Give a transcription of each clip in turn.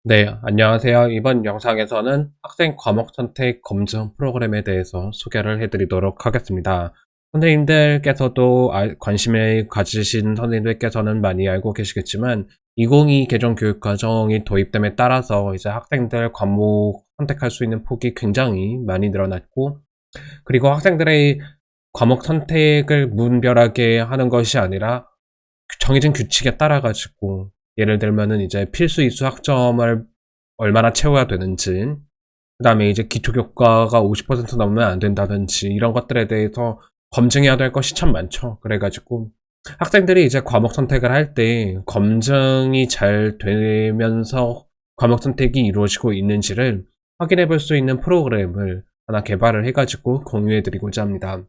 네, 안녕하세요. 이번 영상에서는 학생 과목 선택 검증 프로그램에 대해서 소개를 해드리도록 하겠습니다. 선생님들께서도 관심을 가지신 선생님들께서는 많이 알고 계시겠지만 2022 개정 교육과정이 도입됨에 따라서 이제 학생들 과목 선택할 수 있는 폭이 굉장히 많이 늘어났고, 그리고 학생들의 과목 선택을 무분별하게 하는 것이 아니라 정해진 규칙에 따라 가지고, 예를 들면은 이제 필수 이수 학점을 얼마나 채워야 되는지, 그 다음에 이제 기초교과가 50% 넘으면 안 된다든지, 이런 것들에 대해서 검증해야 될 것이 참 많죠. 그래가지고 학생들이 이제 과목 선택을 할 때 검증이 잘 되면서 과목 선택이 이루어지고 있는지를 확인해 볼 수 있는 프로그램을 하나 개발을 해가지고 공유해 드리고자 합니다.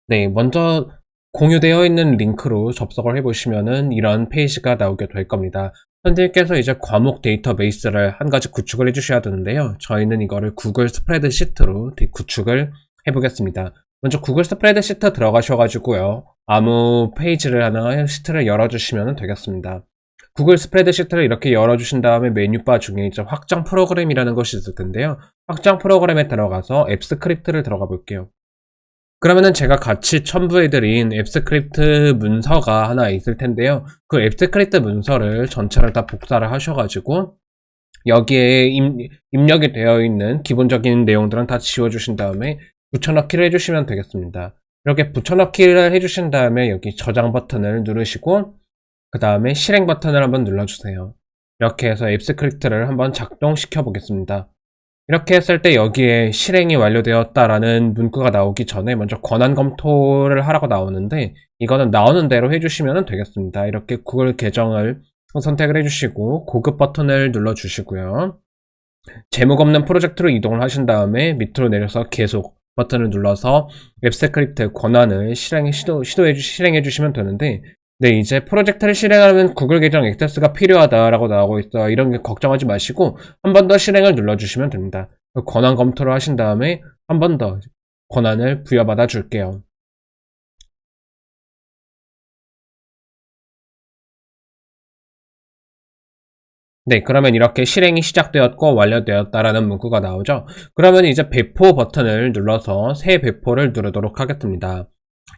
네, 먼저 공유되어 있는 링크로 접속을 해보시면은 이런 페이지가 나오게 될 겁니다. 선생님께서 이제 과목 데이터베이스를 한 가지 구축을 해주셔야 되는데요. 저희는 이거를 구글 스프레드시트로 구축을 해보겠습니다. 먼저 구글 스프레드시트 들어가셔가지고요. 아무 페이지를 하나 시트를 열어주시면 되겠습니다. 구글 스프레드시트를 이렇게 열어주신 다음에 메뉴바 중에 이제 확장 프로그램이라는 것이 있을 텐데요. 확장 프로그램에 들어가서 앱 스크립트를 들어가 볼게요. 그러면은 제가 같이 첨부해드린 앱 스크립트 문서가 하나 있을 텐데요. 그 앱 스크립트 문서를 전체를 다 복사를 하셔가지고 여기에 입력이 되어 있는 기본적인 내용들은 다 지워주신 다음에 붙여넣기를 해주시면 되겠습니다. 이렇게 붙여넣기를 해주신 다음에 여기 저장 버튼을 누르시고 그 다음에 실행 버튼을 한번 눌러주세요. 이렇게 해서 앱 스크립트를 한번 작동시켜 보겠습니다. 이렇게 했을 때 여기에 실행이 완료되었다라는 문구가 나오기 전에 먼저 권한 검토를 하라고 나오는데, 이거는 나오는 대로 해주시면 되겠습니다. 이렇게 구글 계정을 선택을 해주시고 고급 버튼을 눌러주시고요. 제목 없는 프로젝트로 이동을 하신 다음에 밑으로 내려서 계속 버튼을 눌러서 앱 스크립트 권한을 실행해 주시면 되는데, 네, 이제 프로젝트를 실행하면 구글 계정 액세스가 필요하다라고 나오고 있어요. 이런 게 걱정하지 마시고 한 번 더 실행을 눌러주시면 됩니다. 권한 검토를 하신 다음에 한 번 더 권한을 부여받아 줄게요. 네, 그러면 이렇게 실행이 시작되었고 완료되었다라는 문구가 나오죠. 그러면 이제 배포 버튼을 눌러서 새 배포를 누르도록 하겠습니다.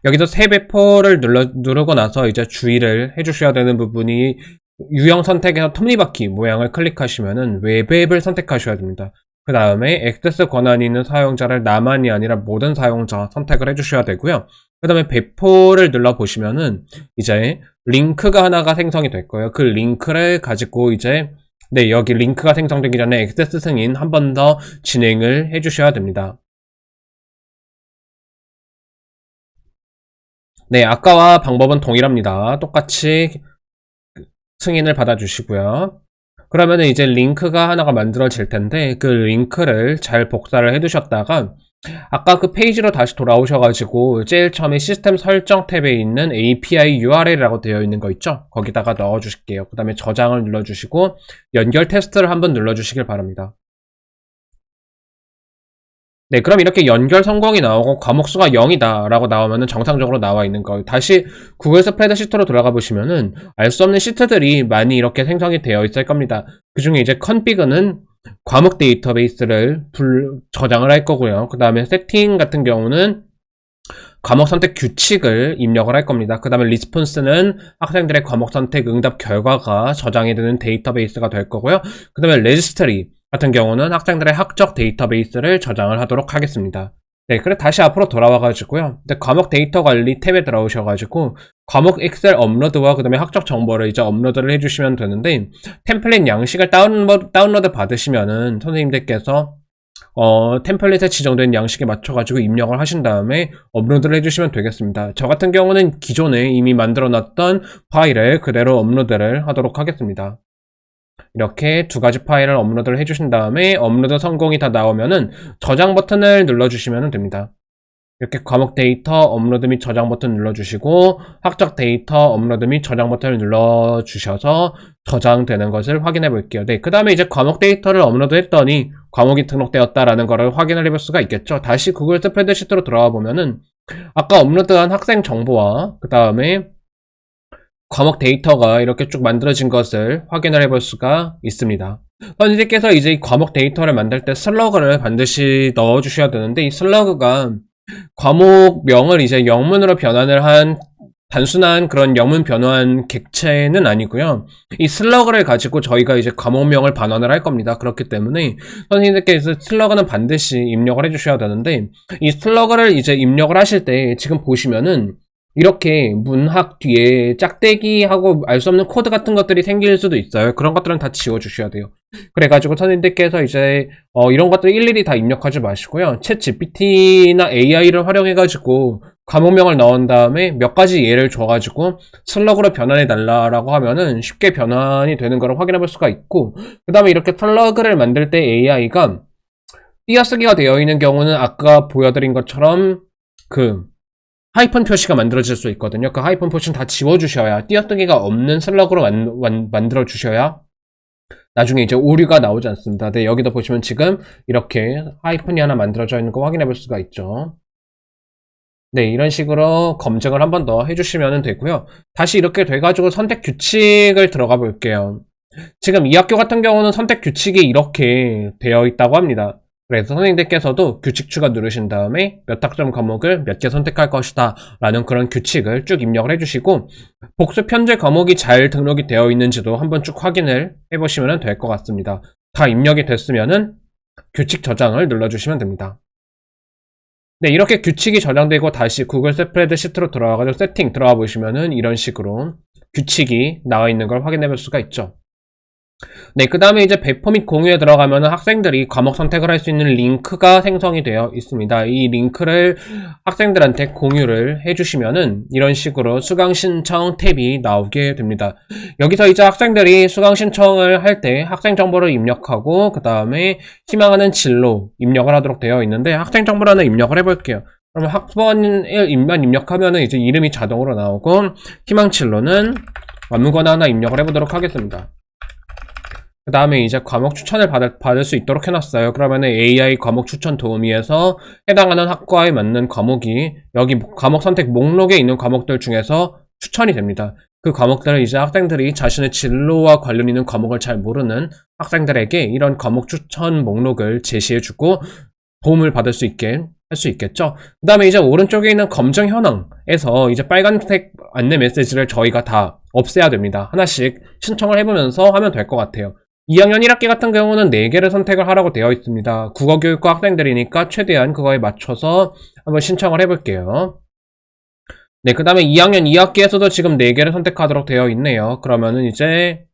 여기서 새 배포를 누르고 나서 이제 주의를 해주셔야 되는 부분이, 유형 선택에서 톱니바퀴 모양을 클릭하시면은 웹 앱을 선택하셔야 됩니다. 그 다음에 액세스 권한이 있는 사용자를 나만이 아니라 모든 사용자 선택을 해주셔야 되고요. 그 다음에 배포를 눌러보시면은 이제 링크가 하나가 생성이 될 거예요. 그 링크를 가지고 이제, 네, 여기 링크가 생성되기 전에 액세스 승인 한 번 더 진행을 해주셔야 됩니다. 네, 아까와 방법은 동일합니다. 똑같이 승인을 받아주시고요. 그러면 이제 링크가 하나가 만들어질 텐데, 그 링크를 잘 복사를 해두셨다가 아까 그 페이지로 다시 돌아오셔가지고 제일 처음에 시스템 설정 탭에 있는 API URL이라고 되어 있는 거 있죠? 거기다가 넣어주실게요. 그 다음에 저장을 눌러주시고 연결 테스트를 한번 눌러주시길 바랍니다. 네, 그럼 이렇게 연결 성공이 나오고 과목수가 0이다 라고 나오면은 정상적으로 나와 있는 거. 다시 구글 스프레드시트로 들어가 보시면은 알 수 없는 시트들이 많이 이렇게 생성이 되어 있을 겁니다. 그 중에 이제 컨피그는 과목 데이터베이스를 저장을 할 거고요. 그 다음에 세팅 같은 경우는 과목 선택 규칙을 입력을 할 겁니다. 그 다음에 리스폰스는 학생들의 과목 선택 응답 결과가 저장이 되는 데이터베이스가 될 거고요. 그 다음에 레지스트리 같은 경우는 학생들의 학적 데이터베이스를 저장을 하도록 하겠습니다. 네, 그래 다시 앞으로 돌아와가지고요. 과목 데이터 관리 탭에 들어오셔가지고 과목 엑셀 업로드와 그 다음에 학적 정보를 이제 업로드를 해주시면 되는데, 템플릿 양식을 다운로드 받으시면은 선생님들께서 템플릿에 지정된 양식에 맞춰가지고 입력을 하신 다음에 업로드를 해주시면 되겠습니다. 저 같은 경우는 기존에 이미 만들어놨던 파일을 그대로 업로드를 하도록 하겠습니다. 이렇게 두 가지 파일을 업로드를 해주신 다음에 업로드 성공이 다 나오면은 저장 버튼을 눌러주시면 됩니다. 이렇게 과목 데이터 업로드 및 저장 버튼 눌러주시고 학적 데이터 업로드 및 저장 버튼을 눌러주셔서 저장되는 것을 확인해 볼게요. 네, 그 다음에 이제 과목 데이터를 업로드 했더니 과목이 등록되었다라는 것을 확인을 해볼 수가 있겠죠. 다시 구글 스프레드시트로 들어와 보면은 아까 업로드한 학생 정보와 그 다음에 과목 데이터가 이렇게 쭉 만들어진 것을 확인을 해볼 수가 있습니다. 선생님께서 이제 이 과목 데이터를 만들 때 슬러그를 반드시 넣어주셔야 되는데, 이 슬러그가 과목명을 이제 영문으로 변환을 한 단순한 그런 영문 변환 객체는 아니고요. 이 슬러그를 가지고 저희가 이제 과목명을 반환을 할 겁니다. 그렇기 때문에 선생님들께서 슬러그는 반드시 입력을 해주셔야 되는데, 이 슬러그를 이제 입력을 하실 때 지금 보시면은 이렇게 문학 뒤에 짝대기하고 알 수 없는 코드 같은 것들이 생길 수도 있어요. 그런 것들은 다 지워주셔야 돼요. 그래가지고 선생님들께서 이제 이런 것들 일일이 다 입력하지 마시고요. 챗 GPT나 AI를 활용해가지고 과목명을 넣은 다음에 몇 가지 예를 줘가지고 슬러그로 변환해 달라라고 하면은 쉽게 변환이 되는 걸 확인해 볼 수가 있고, 그 다음에 이렇게 슬러그를 만들 때 AI가 띄어쓰기가 되어 있는 경우는 아까 보여드린 것처럼 그 하이픈 표시가 만들어질 수 있거든요. 그 하이픈 표시는 다 지워주셔야, 띄어쓰기가 없는 슬러그로 만들어주셔야 나중에 이제 오류가 나오지 않습니다. 네, 여기다 보시면 지금 이렇게 하이픈이 하나 만들어져 있는 거 확인해 볼 수가 있죠. 네, 이런 식으로 검증을 한 번 더 해주시면 되고요. 다시 이렇게 돼가지고 선택 규칙을 들어가 볼게요. 지금 이 학교 같은 경우는 선택 규칙이 이렇게 되어 있다고 합니다. 그래서 선생님들께서도 규칙 추가 누르신 다음에 몇 학점 과목을 몇 개 선택할 것이다 라는 그런 규칙을 쭉 입력을 해주시고, 복습 현재 과목이 잘 등록이 되어 있는지도 한번 쭉 확인을 해보시면 될 것 같습니다. 다 입력이 됐으면은 규칙 저장을 눌러주시면 됩니다. 네, 이렇게 규칙이 저장되고 다시 구글 스프레드시트로 들어가가지고 세팅 들어가 보시면은 이런 식으로 규칙이 나와 있는 걸 확인해 볼 수가 있죠. 네, 그 다음에 이제 배포 및 공유에 들어가면은 학생들이 과목 선택을 할 수 있는 링크가 생성이 되어 있습니다. 이 링크를 학생들한테 공유를 해주시면은 이런 식으로 수강 신청 탭이 나오게 됩니다. 여기서 이제 학생들이 수강 신청을 할 때 학생 정보를 입력하고 그 다음에 희망하는 진로 입력을 하도록 되어 있는데, 학생 정보를 하나 입력을 해볼게요. 그러면 학번을 입력하면은 이제 이름이 자동으로 나오고, 희망 진로는 아무거나 하나 입력을 해보도록 하겠습니다. 그 다음에 이제 과목 추천을 받을 수 있도록 해놨어요. 그러면은 AI 과목 추천 도우미에서 해당하는 학과에 맞는 과목이 여기 과목 선택 목록에 있는 과목들 중에서 추천이 됩니다. 그 과목들을 이제 학생들이 자신의 진로와 관련 있는 과목을 잘 모르는 학생들에게 이런 과목 추천 목록을 제시해주고 도움을 받을 수 있게 할 수 있겠죠. 그 다음에 이제 오른쪽에 있는 검증 현황에서 이제 빨간색 안내 메시지를 저희가 다 없애야 됩니다. 하나씩 신청을 해보면서 하면 될 것 같아요. 2학년 1학기 같은 경우는 4개를 선택을 하라고 되어 있습니다. 국어교육과 학생들이니까 최대한 그거에 맞춰서 한번 신청을 해볼게요. 네, 그 다음에 2학년 2학기에서도 지금 4개를 선택하도록 되어 있네요. 그러면은 이제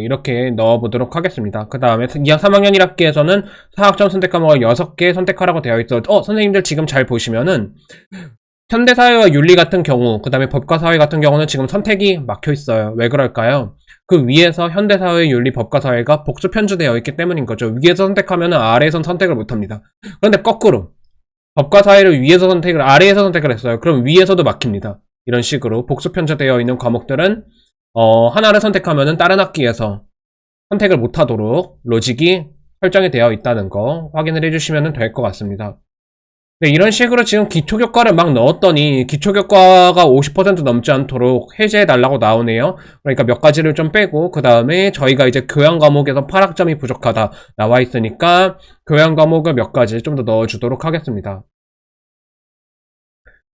이렇게 넣어보도록 하겠습니다. 그 다음에 3학년 1학기에서는 4학점 선택 과목을 6개 선택하라고 되어 있어. 선생님들 지금 잘 보시면은 현대사회와 윤리 같은 경우, 그 다음에 법과 사회 같은 경우는 지금 선택이 막혀 있어요. 왜 그럴까요? 그 위에서 현대사회, 윤리, 법과 사회가 복수 편주되어 있기 때문인 거죠. 위에서 선택하면 아래에선 선택을 못합니다. 그런데 거꾸로 법과 사회를 위에서 선택을, 아래에서 선택을 했어요. 그럼 위에서도 막힙니다. 이런 식으로 복수 편주되어 있는 과목들은 하나를 선택하면은 다른 학기에서 선택을 못하도록 로직이 설정이 되어 있다는 거 확인을 해주시면 될 것 같습니다. 네, 이런 식으로 지금 기초교과를 막 넣었더니 기초교과가 50% 넘지 않도록 해제해달라고 나오네요. 그러니까 몇 가지를 좀 빼고, 그 다음에 저희가 이제 교양 과목에서 8학점이 부족하다 나와 있으니까 교양 과목을 몇 가지 좀 더 넣어주도록 하겠습니다.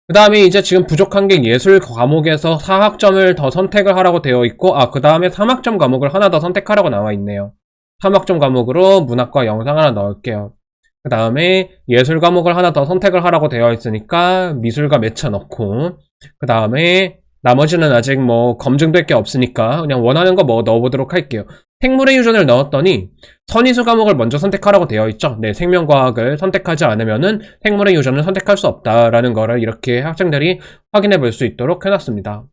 그 다음에 이제 지금 부족한 게 예술 과목에서 4학점을 더 선택을 하라고 되어 있고, 그 다음에 3학점 과목을 하나 더 선택하라고 나와 있네요. 3학점 과목으로 문학과 영상 하나 넣을게요. 그 다음에 예술 과목을 하나 더 선택을 하라고 되어 있으니까 미술과 매체 넣고, 그 다음에 나머지는 아직 검증될 게 없으니까 그냥 원하는 거 넣어보도록 할게요. 생물의 유전을 넣었더니 선의수 과목을 먼저 선택하라고 되어 있죠. 네, 생명과학을 선택하지 않으면은 생물의 유전을 선택할 수 없다라는 거를 이렇게 학생들이 확인해 볼 수 있도록 해놨습니다.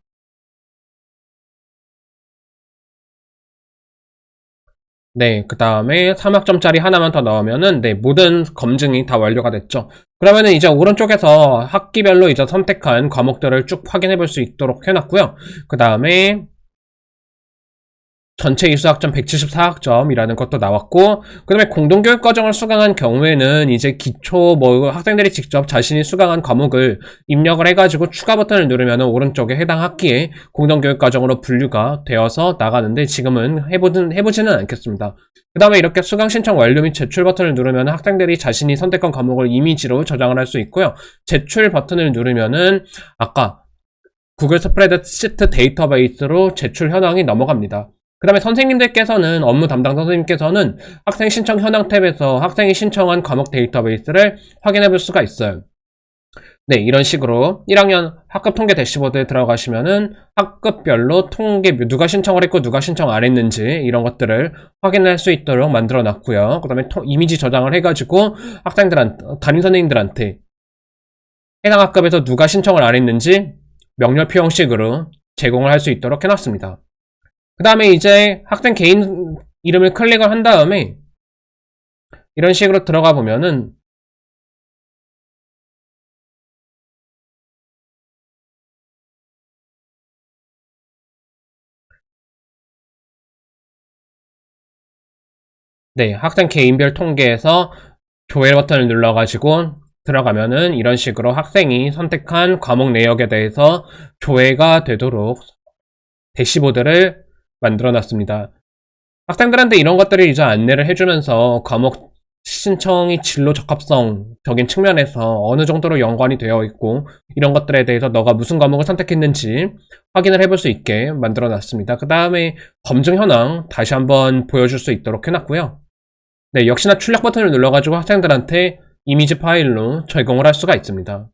네, 그 다음에 3학점짜리 하나만 더 넣으면은, 네, 모든 검증이 다 완료가 됐죠. 그러면은 이제 오른쪽에서 학기별로 이제 선택한 과목들을 쭉 확인해 볼 수 있도록 해놨고요. 그 다음에 전체 이수학점 174학점이라는 것도 나왔고, 그 다음에 공동교육 과정을 수강한 경우에는 이제 기초 학생들이 직접 자신이 수강한 과목을 입력을 해가지고 추가 버튼을 누르면 오른쪽에 해당 학기에 공동교육 과정으로 분류가 되어서 나가는데, 지금은 해보지는 않겠습니다. 그 다음에 이렇게 수강 신청 완료 및 제출 버튼을 누르면 학생들이 자신이 선택한 과목을 이미지로 저장을 할 수 있고요. 제출 버튼을 누르면은 아까 구글 스프레드시트 데이터베이스로 제출 현황이 넘어갑니다. 그 다음에 선생님들께서는, 업무 담당 선생님께서는 학생 신청 현황 탭에서 학생이 신청한 과목 데이터베이스를 확인해 볼 수가 있어요. 네, 이런 식으로 1학년 학급 통계 대시보드에 들어가시면은 학급별로 통계, 누가 신청을 했고 누가 신청 안 했는지 이런 것들을 확인할 수 있도록 만들어 놨고요. 그 다음에 이미지 저장을 해가지고 담임 선생님들한테 해당 학급에서 누가 신청을 안 했는지 명렬표 형식으로 제공을 할 수 있도록 해놨습니다. 그 다음에 이제 학생 개인 이름을 클릭을 한 다음에 이런 식으로 들어가 보면은 네, 학생 개인별 통계에서 조회 버튼을 눌러가지고 들어가면은 이런 식으로 학생이 선택한 과목 내역에 대해서 조회가 되도록 대시보드를 만들어 놨습니다. 학생들한테 이런 것들을 이제 안내를 해주면서 과목 신청이 진로 적합성적인 측면에서 어느 정도로 연관이 되어 있고 이런 것들에 대해서 너가 무슨 과목을 선택했는지 확인을 해볼 수 있게 만들어 놨습니다. 그 다음에 검증 현황 다시 한번 보여줄 수 있도록 해놨고요. 네, 역시나 출력 버튼을 눌러가지고 학생들한테 이미지 파일로 제공을 할 수가 있습니다.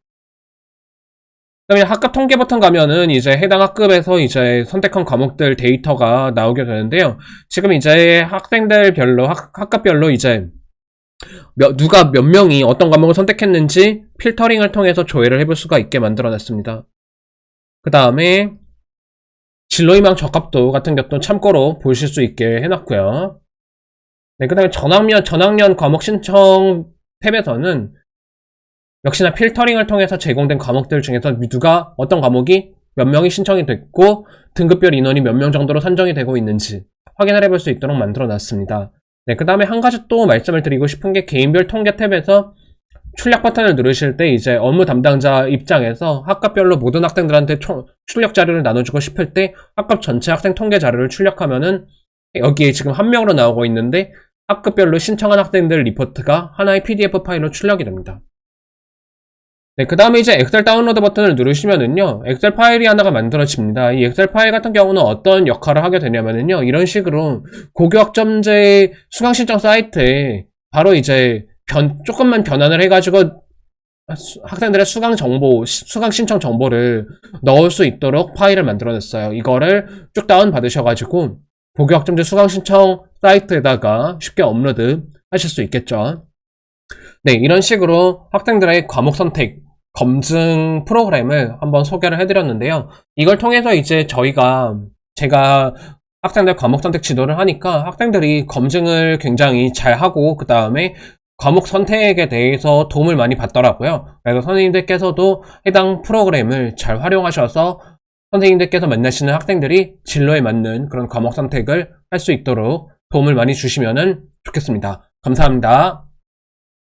그 다음에 학급 통계 버튼 가면은 이제 해당 학급에서 이제 선택한 과목들 데이터가 나오게 되는데요. 지금 이제 학생들별로, 학급별로 이제 누가 몇 명이 어떤 과목을 선택했는지 필터링을 통해서 조회를 해볼 수가 있게 만들어 놨습니다. 그 다음에 진로희망 적합도 같은 것도 참고로 보실 수 있게 해놨고요. 네, 그 다음에 전학년 과목 신청 탭에서는 역시나 필터링을 통해서 제공된 과목들 중에서 누가 어떤 과목이 몇 명이 신청이 됐고 등급별 인원이 몇 명 정도로 산정이 되고 있는지 확인을 해볼 수 있도록 만들어 놨습니다. 네, 그 다음에 한 가지 또 말씀을 드리고 싶은 게 개인별 통계 탭에서 출력 버튼을 누르실 때 이제 업무 담당자 입장에서 학급별로 모든 학생들한테 출력 자료를 나눠주고 싶을 때 학급 전체 학생 통계 자료를 출력하면은 여기에 지금 한 명으로 나오고 있는데 학급별로 신청한 학생들 리포트가 하나의 PDF 파일로 출력이 됩니다. 네, 그 다음에 이제 엑셀 다운로드 버튼을 누르시면은요, 엑셀 파일이 하나가 만들어집니다. 이 엑셀 파일 같은 경우는 어떤 역할을 하게 되냐면은요, 이런 식으로 고교학점제 수강신청 사이트에 바로 이제 조금만 변환을 해가지고 학생들의 수강 신청 정보를 넣을 수 있도록 파일을 만들어냈어요. 이거를 쭉 다운 받으셔가지고 고교학점제 수강신청 사이트에다가 쉽게 업로드 하실 수 있겠죠. 네, 이런 식으로 학생들의 과목 선택 검증 프로그램을 한번 소개를 해드렸는데요. 이걸 통해서 이제 제가 학생들 과목 선택 지도를 하니까 학생들이 검증을 굉장히 잘하고 그 다음에 과목 선택에 대해서 도움을 많이 받더라고요. 그래서 선생님들께서도 해당 프로그램을 잘 활용하셔서 선생님들께서 만나시는 학생들이 진로에 맞는 그런 과목 선택을 할 수 있도록 도움을 많이 주시면 좋겠습니다. 감사합니다.